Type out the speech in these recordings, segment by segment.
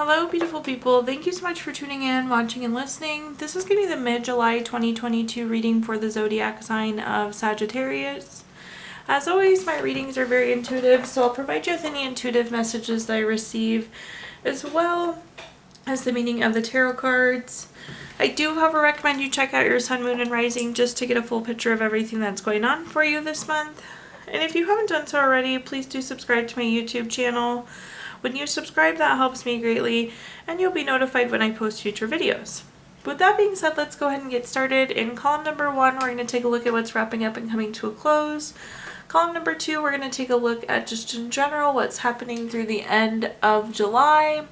Hello beautiful people, thank you so much for tuning in, watching, and listening. This is going to be the mid-July 2022 reading for the zodiac sign of Sagittarius. As always, my readings are very intuitive, so I'll provide you with any intuitive messages that I receive, as well as the meaning of the tarot cards. I do, however, recommend you check out your sun, moon, and rising just to get a full picture of everything that's going on for you this month. And if you haven't done so already, please do subscribe to my YouTube channel. When you subscribe, that helps me greatly, and you'll be notified when I post future videos. With that being said, let's go ahead and get started. In column number 1, we're going to take a look at what's wrapping up and coming to a close. Column number 2, we're going to take a look at just in general what's happening through the end of July.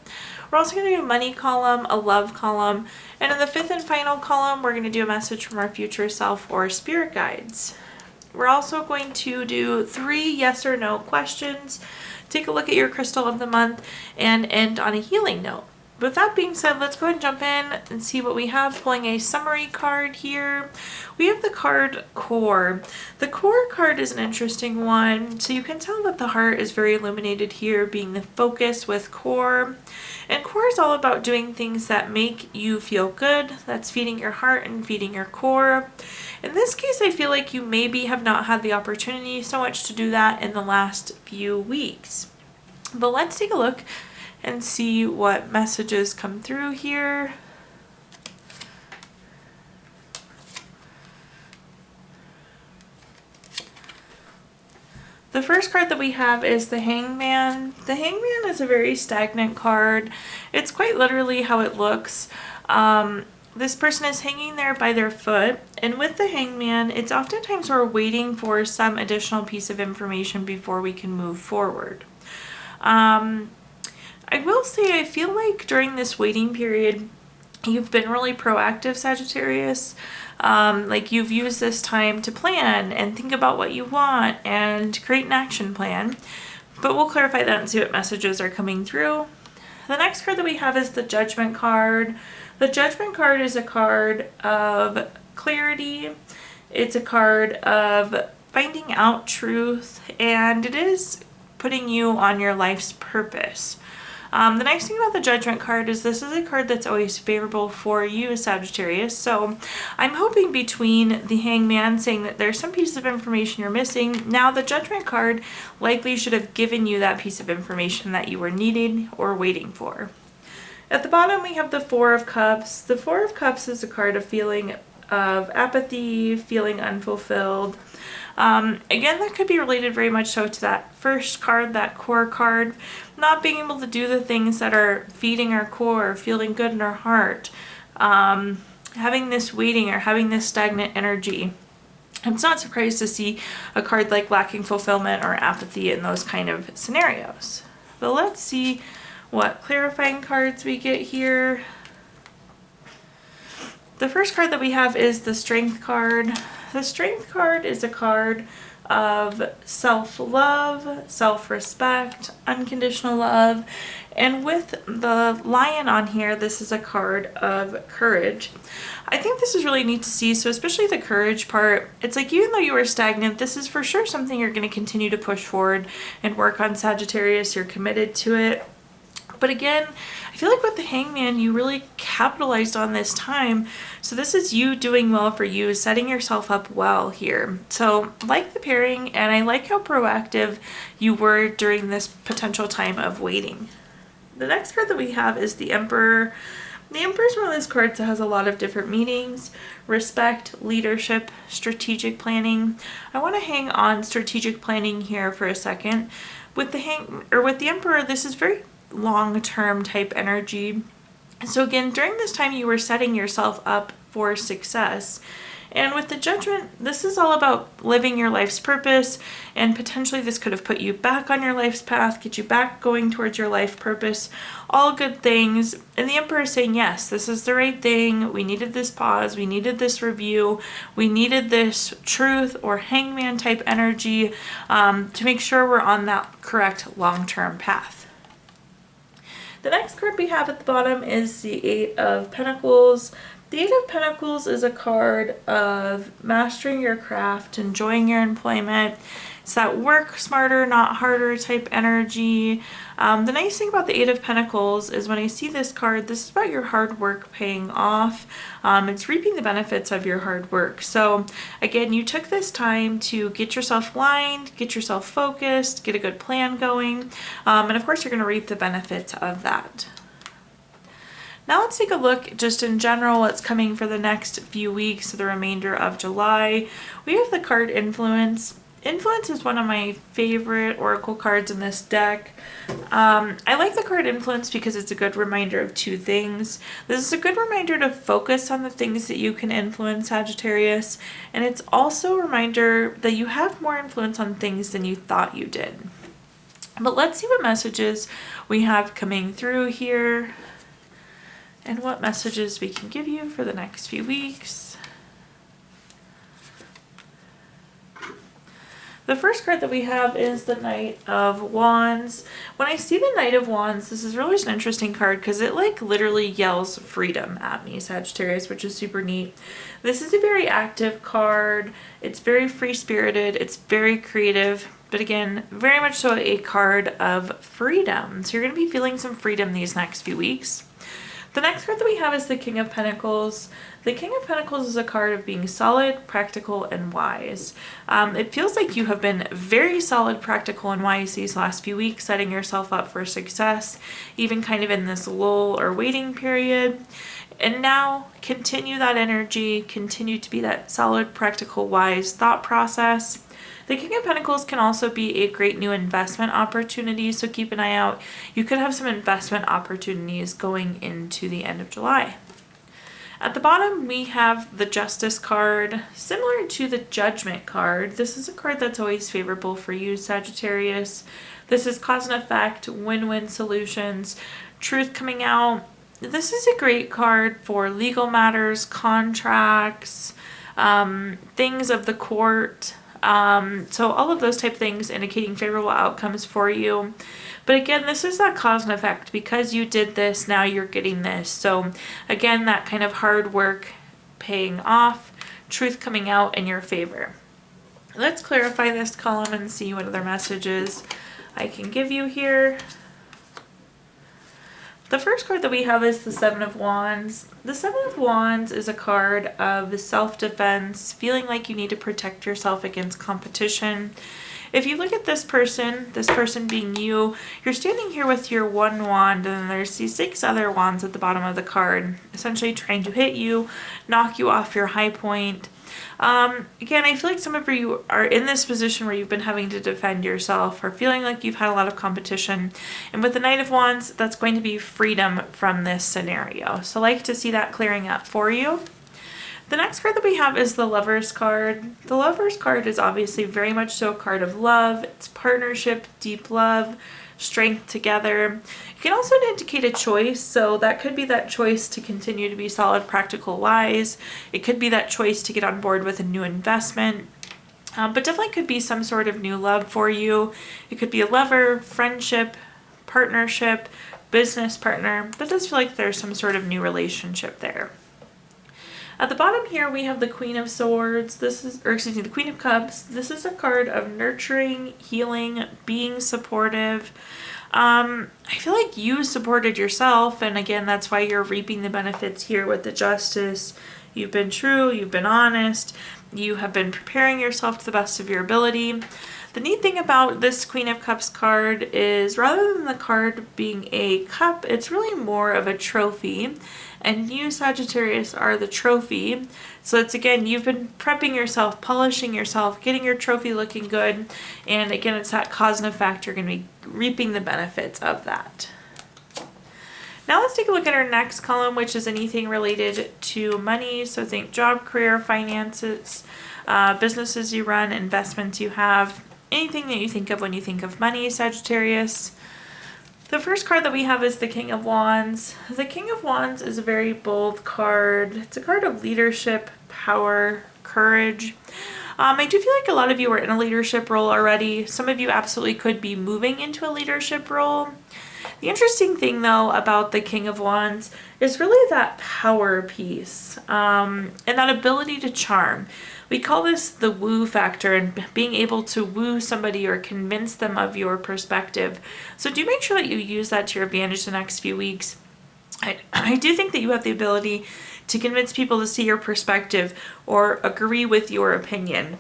We're also going to do a money column, a love column, and in the 5th and final column, we're going to do a message from our future self or spirit guides. We're also going to do 3 yes or no questions, take a look at your crystal of the month, and end on a healing note. With that being said, let's go ahead and jump in and see what we have. Pulling a summary card here, we have the card Core. The Core card is an interesting one. So you can tell that the heart is very illuminated here, being the focus with Core. And Core is all about doing things that make you feel good. That's feeding your heart and feeding your core. In this case, I feel like you maybe have not had the opportunity so much to do that in the last few weeks. But let's take a look and see what messages come through here. The first card that we have is the Hangman. The Hangman is a very stagnant card. It's quite literally how it looks. This person is hanging there by their foot, and with the Hangman, it's oftentimes we're waiting for some additional piece of information before we can move forward. I will say I feel like during this waiting period, you've been really proactive, Sagittarius. Like you've used this time to plan and think about what you want and create an action plan. But we'll clarify that and see what messages are coming through. The next card that we have is the Judgment card. The Judgment card is a card of clarity. It's a card of finding out truth, and it is putting you on your life's purpose. The nice thing about the Judgment card is this is a card that's always favorable for you, Sagittarius. So I'm hoping between the Hangman saying that there's some piece of information you're missing, now the Judgment card likely should have given you that piece of information that you were needing or waiting for. At the bottom, we have the Four of Cups. The Four of Cups is a card of feeling of apathy, feeling unfulfilled. Again, that could be related very much so to that first card, that Core card, not being able to do the things that are feeding our core, feeling good in our heart, having this waiting or having this stagnant energy. I'm not surprised to see a card like lacking fulfillment or apathy in those kind of scenarios. But let's see what clarifying cards we get here. The first card that we have is the Strength card. The Strength card is a card of self-love, self-respect, unconditional love, and with the lion on here, this is a card of courage. I think this is really neat to see, so especially the courage part, it's like even though you are stagnant, this is for sure something you're going to continue to push forward and work on, Sagittarius. You're committed to it. But again, I feel like with the Hangman, you really capitalized on this time. So this is you doing well for you, setting yourself up well here. So I like the pairing, and I like how proactive you were during this potential time of waiting. The next card that we have is the Emperor. The Emperor is one of those cards that has a lot of different meanings: respect, leadership, strategic planning. I want to hang on strategic planning here for a second. With the Emperor, this is very long-term type energy. So again, during this time you were setting yourself up for success. And with the Judgment, this is all about living your life's purpose, and potentially this could have put you back on your life's path, get you back going towards your life purpose, all good things. And the Emperor is saying, yes, this is the right thing. We needed this pause. We needed this review. We needed this truth or Hangman type energy to make sure we're on that correct long-term path. The next card we have at the bottom is the Eight of Pentacles. The Eight of Pentacles is a card of mastering your craft, enjoying your employment. It's that work smarter, not harder type energy. The nice thing about the Eight of Pentacles is when I see this card, this is about your hard work paying off. It's reaping the benefits of your hard work. So again, you took this time to get yourself aligned, get yourself focused, get a good plan going. And of course, you're going to reap the benefits of that. Now let's take a look just in general what's coming for the next few weeks, the remainder of July. We have the card Influence. Influence is one of my favorite oracle cards in this deck. I like the card Influence because it's a good reminder of two things. This is a good reminder to focus on the things that you can influence, Sagittarius, and it's also a reminder that you have more influence on things than you thought you did. But let's see what messages we have coming through here and what messages we can give you for the next few weeks. The first card that we have is the Knight of Wands. When I see the Knight of Wands, this is really an interesting card because it like literally yells freedom at me, Sagittarius, which is super neat. This is a very active card. It's very free-spirited. It's very creative. But again, very much so a card of freedom. So you're going to be feeling some freedom these next few weeks. The next card that we have is the King of Pentacles. The King of Pentacles is a card of being solid, practical, and wise. It feels like you have been very solid, practical, and wise these last few weeks, setting yourself up for success, even kind of in this lull or waiting period. And now continue that energy, continue to be that solid, practical, wise thought process. The King of Pentacles can also be a great new investment opportunity, so keep an eye out. You could have some investment opportunities going into the end of July. At the bottom, we have the Justice card, similar to the Judgment card. This is a card that's always favorable for you, Sagittarius. This is cause and effect, win-win solutions, truth coming out. This is a great card for legal matters, contracts, things of the court. So all of those type of things indicating favorable outcomes for you. But again, this is that cause and effect. Because you did this, now you're getting this. So again, that kind of hard work paying off, truth coming out in your favor. Let's clarify this column and see what other messages I can give you here. The first card that we have is the Seven of Wands. The Seven of Wands is a card of self-defense, feeling like you need to protect yourself against competition. If you look at this person being you, you're standing here with your one wand and there's these 6 other wands at the bottom of the card, essentially trying to hit you, knock you off your high point. Again, I feel like some of you are in this position where you've been having to defend yourself or feeling like you've had a lot of competition. And with the Knight of Wands, that's going to be freedom from this scenario. So I like to see that clearing up for you. The next card that we have is the Lover's card. The Lover's card is obviously very much so a card of love. It's partnership, deep love, strength together. It can also indicate a choice, so that could be that choice to continue to be solid, practical, wise. It could be that choice to get on board with a new investment, but definitely could be some sort of new love for you. It could be a lover, friendship, partnership, business partner, but it does feel like there's some sort of new relationship there. At the bottom here, we have the Queen of Swords. The Queen of Cups. This is a card of nurturing, healing, being supportive. I feel like you supported yourself, and again, that's why you're reaping the benefits here with the Justice. You've been true, you've been honest, you have been preparing yourself to the best of your ability. The neat thing about this Queen of Cups card is rather than the card being a cup, it's really more of a trophy. And you, Sagittarius, are the trophy. So it's, again, you've been prepping yourself, polishing yourself, getting your trophy looking good. And again, it's that cause and effect. You're going to be reaping the benefits of that. Now let's take a look at our next column, which is anything related to money. So think job, career, finances, businesses you run, investments you have, anything that you think of when you think of money, Sagittarius. The first card that we have is the King of Wands. The King of Wands is a very bold card. It's a card of leadership, power, courage. I do feel like a lot of you are in a leadership role already. Some of you absolutely could be moving into a leadership role. The interesting thing, though, about the King of Wands is really that power piece, and that ability to charm. We call this the woo factor, and being able to woo somebody or convince them of your perspective. So do make sure that you use that to your advantage the next few weeks. I do think that you have the ability to convince people to see your perspective or agree with your opinion.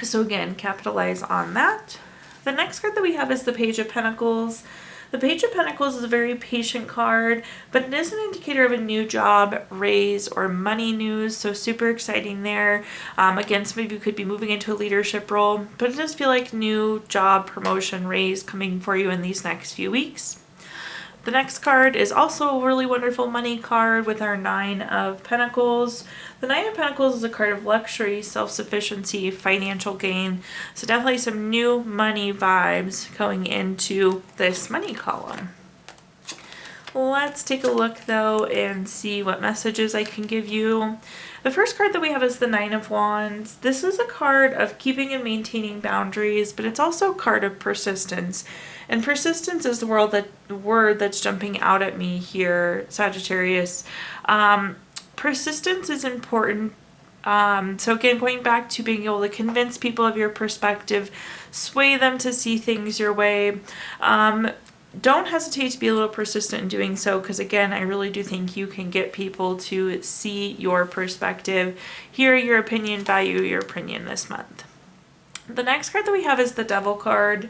So again, capitalize on that. The next card that we have is the Page of Pentacles. The Page of Pentacles is a very patient card, but it is an indicator of a new job, raise, or money news, so super exciting there. Again, some of you could be moving into a leadership role, but it does feel like new job, promotion, raise coming for you in these next few weeks. The next card is also a really wonderful money card with our Nine of Pentacles. The Nine of Pentacles is a card of luxury, self-sufficiency, financial gain. So definitely some new money vibes going into this money column. Let's take a look though and see what messages I can give you. The first card that we have is the Nine of Wands. This is a card of keeping and maintaining boundaries, but it's also a card of persistence. And persistence is the word that's jumping out at me here, Sagittarius. Persistence is important. So again, going back to being able to convince people of your perspective, sway them to see things your way. Don't hesitate to be a little persistent in doing so, because again, I really do think you can get people to see your perspective, hear your opinion, value your opinion this month. The next card that we have is the Devil card.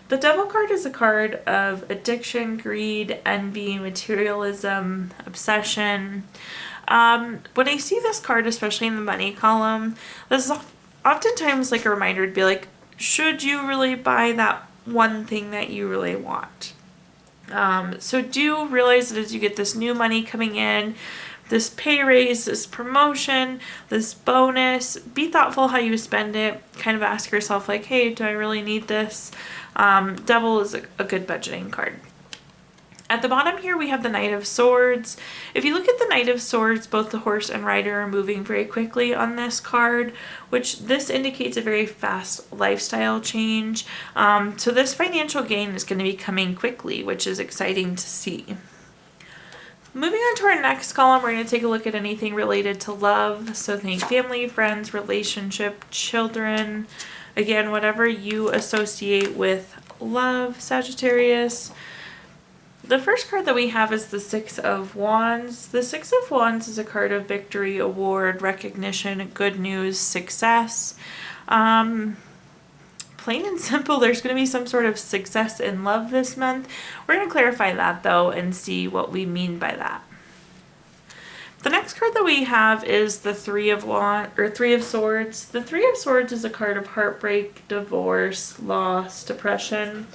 The Devil card is a card of addiction, greed, envy, materialism, obsession. When I see this card, especially in the money column, this is oftentimes like a reminder to be like, should you really buy that one thing that you really want? So do realize that as you get this new money coming in, this pay raise, this promotion, this bonus, be thoughtful how you spend it. Kind of ask yourself like, hey, do I really need this? Devil is a good budgeting card. At the bottom here, we have the Knight of Swords. If you look at the Knight of Swords, both the horse and rider are moving very quickly on this card, which this indicates a very fast lifestyle change. So this financial gain is going to be coming quickly, which is exciting to see. Moving on to our next column, we're going to take a look at anything related to love. So think family, friends, relationship, children. Again, whatever you associate with love, Sagittarius. The first card that we have is the Six of Wands. The Six of Wands is a card of victory, award, recognition, good news, success. Plain and simple, there's going to be some sort of success in love this month. We're going to clarify that though and see what we mean by that. The next card that we have is the Three of Swords. The Three of Swords is a card of heartbreak, divorce, loss, depression.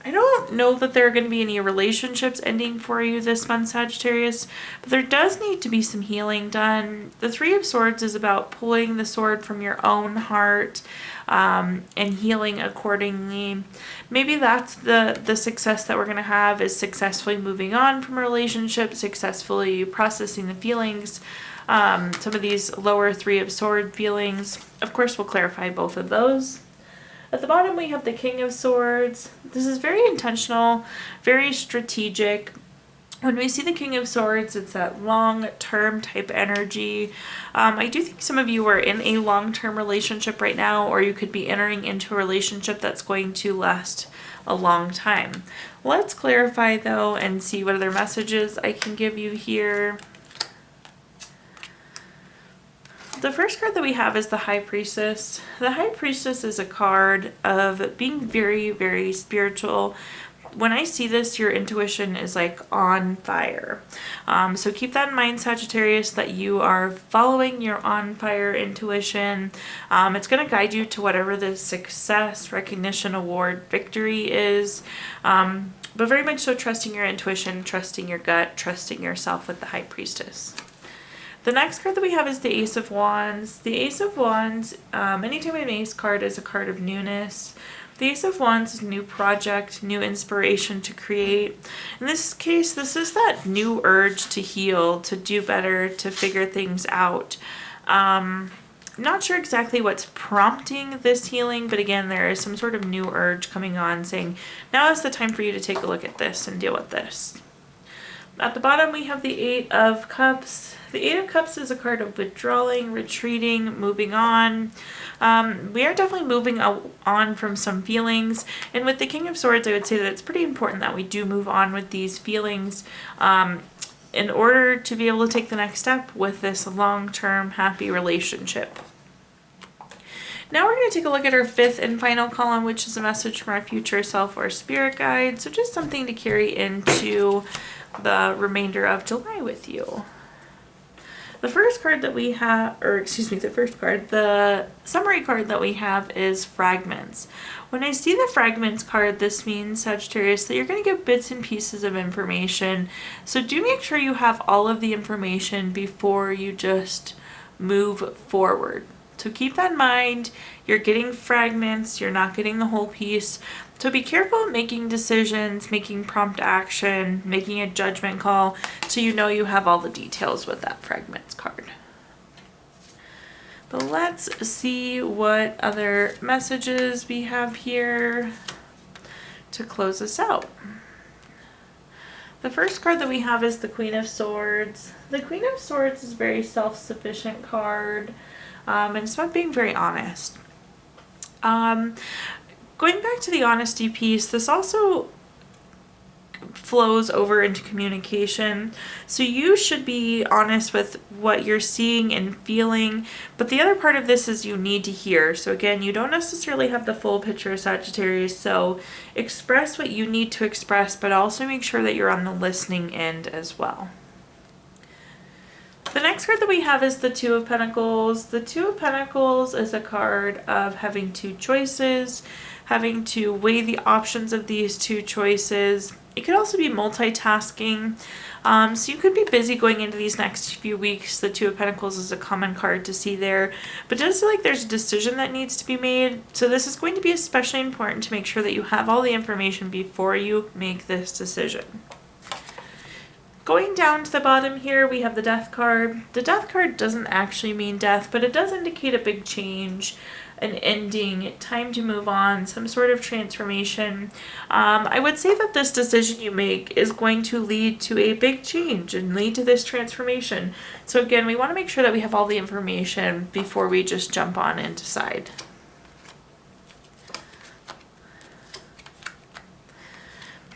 I don't know that there are going to be any relationships ending for you this month, Sagittarius, but there does need to be some healing done. The Three of Swords is about pulling the sword from your own heart and healing accordingly. Maybe that's the success that we're going to have, is successfully moving on from a relationship, successfully processing the feelings, some of these lower Three of Swords feelings. Of course, we'll clarify both of those. At the bottom, we have the King of Swords. This is very intentional, very strategic. When we see the King of Swords, it's that long-term type energy. I do think some of you are in a long-term relationship right now, or you could be entering into a relationship that's going to last a long time. Let's clarify, though, and see what other messages I can give you here. The first card that we have is the High Priestess. The High Priestess is a card of being very, very spiritual. When I see this, your intuition is like on fire. So keep that in mind, Sagittarius, that you are following your on fire intuition. It's going to guide you to whatever the success, recognition, award, victory is. But very much so trusting your intuition, trusting your gut, trusting yourself with the High Priestess. The next card that we have is the Ace of Wands. The Ace of Wands, anytime an ace card is a card of newness. The Ace of Wands is a new project, new inspiration to create. In this case, this is that new urge to heal, to do better, to figure things out. not sure exactly what's prompting this healing, but again, there is some sort of new urge coming on saying, now is the time for you to take a look at this and deal with this. At the bottom, we have the Eight of Cups. The Eight of Cups is a card of withdrawing, retreating, moving on. We are definitely moving on from some feelings. And with the King of Swords, I would say that it's pretty important that we do move on with these feelings in order to be able to take the next step with this long-term happy relationship. Now we're going to take a look at our fifth and final column, which is a message from our future self or spirit guide. So just something to carry into the remainder of July with you. The first card that we have, the summary card that we have is Fragments. When I see the Fragments card, this means, Sagittarius, that you're going to get bits and pieces of information. So do make sure you have all of the information before you just move forward. So keep that in mind. You're getting fragments, you're not getting the whole piece. So be careful making decisions, making prompt action, making a judgment call, so you know you have all the details with that Fragments card. But let's see what other messages we have here to close us out. The first card that we have is the Queen of Swords. The Queen of Swords is a very self-sufficient card. And it's about being very honest. Going back to the honesty piece, this also flows over into communication. So you should be honest with what you're seeing and feeling, but the other part of this is you need to hear. So again, you don't necessarily have the full picture, Sagittarius, so express what you need to express, but also make sure that you're on the listening end as well. The next card that we have is the Two of Pentacles. The Two of Pentacles is a card of having two choices, having to weigh the options of these two choices. It could also be multitasking. So you could be busy going into these next few weeks. The Two of Pentacles is a common card to see there, but it does feel like there's a decision that needs to be made. So this is going to be especially important to make sure that you have all the information before you make this decision. Going down to the bottom here, we have the Death card. The Death card doesn't actually mean death, but it does indicate a big change, an ending, time to move on, some sort of transformation. I would say that this decision you make is going to lead to a big change and lead to this transformation. So again, we want to make sure that we have all the information before we just jump on and decide.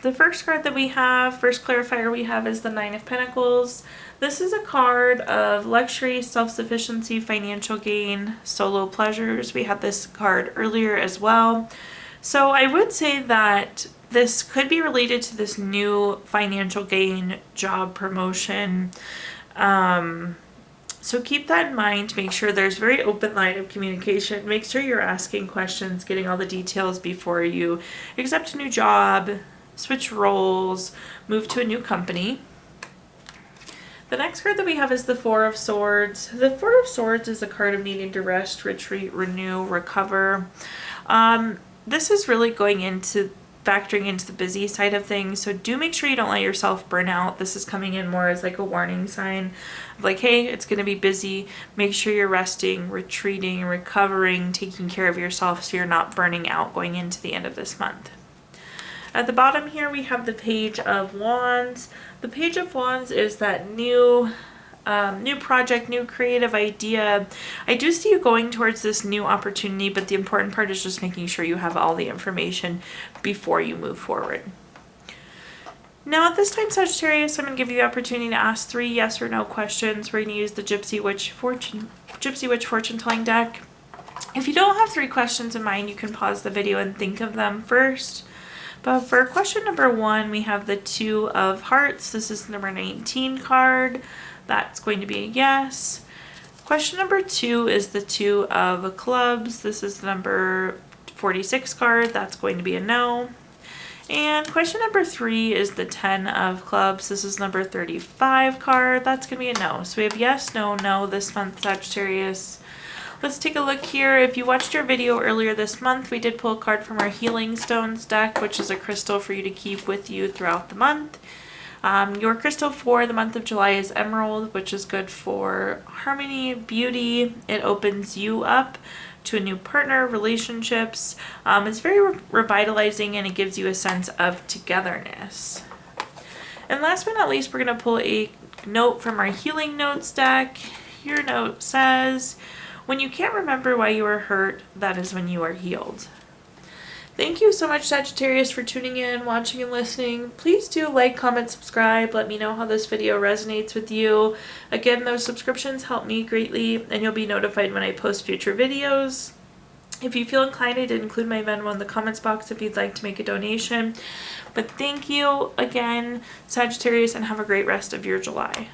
The first card that we have, first clarifier we have, is the Nine of Pentacles. This is a card of luxury, self-sufficiency, financial gain, solo pleasures. We had this card earlier as well. So I would say that this could be related to this new financial gain, job promotion. So keep that in mind. Make sure there's very open line of communication. Make sure you're asking questions, getting all the details before you accept a new job, switch roles, move to a new company. The next card that we have is the Four of Swords. The Four of Swords is a card of needing to rest, retreat, renew, recover. This is really going into factoring into the busy side of things. So do make sure you don't let yourself burn out. This is coming in more as like a warning sign of like, hey, it's going to be busy. Make sure you're resting, retreating, recovering, taking care of yourself so you're not burning out going into the end of this month. At the bottom here, we have the Page of Wands. The Page of Wands is that new project, new creative idea. I do see you going towards this new opportunity, but the important part is just making sure you have all the information before you move forward. Now at this time, Sagittarius, I'm going to give you the opportunity to ask 3 yes or no questions. We're going to use the Gypsy Witch Fortune Telling deck. If you don't have 3 questions in mind, you can pause the video and think of them first. But for question number 1, we have the Two of Hearts. This is the number 19 card. That's going to be a yes. Question number 2 is the Two of Clubs. This is the number 46 card. That's going to be a no. And question number 3 is the 10 of Clubs. This is number 35 card. That's going to be a no. So we have yes, no, no this month, Sagittarius. Let's take a look here. If you watched our video earlier this month, we did pull a card from our Healing Stones deck, which is a crystal for you to keep with you throughout the month. Your crystal for the month of July is emerald, which is good for harmony, beauty. It opens you up to a new partner, relationships. It's very revitalizing, and it gives you a sense of togetherness. And last but not least, we're going to pull a note from our Healing Notes deck. Your note says, when you can't remember why you were hurt, that is when you are healed. Thank you so much, Sagittarius, for tuning in, watching, and listening. Please do like, comment, subscribe. Let me know how this video resonates with you. Again, those subscriptions help me greatly, and you'll be notified when I post future videos. If you feel inclined, I did include my Venmo in the comments box if you'd like to make a donation. But thank you again, Sagittarius, and have a great rest of your July.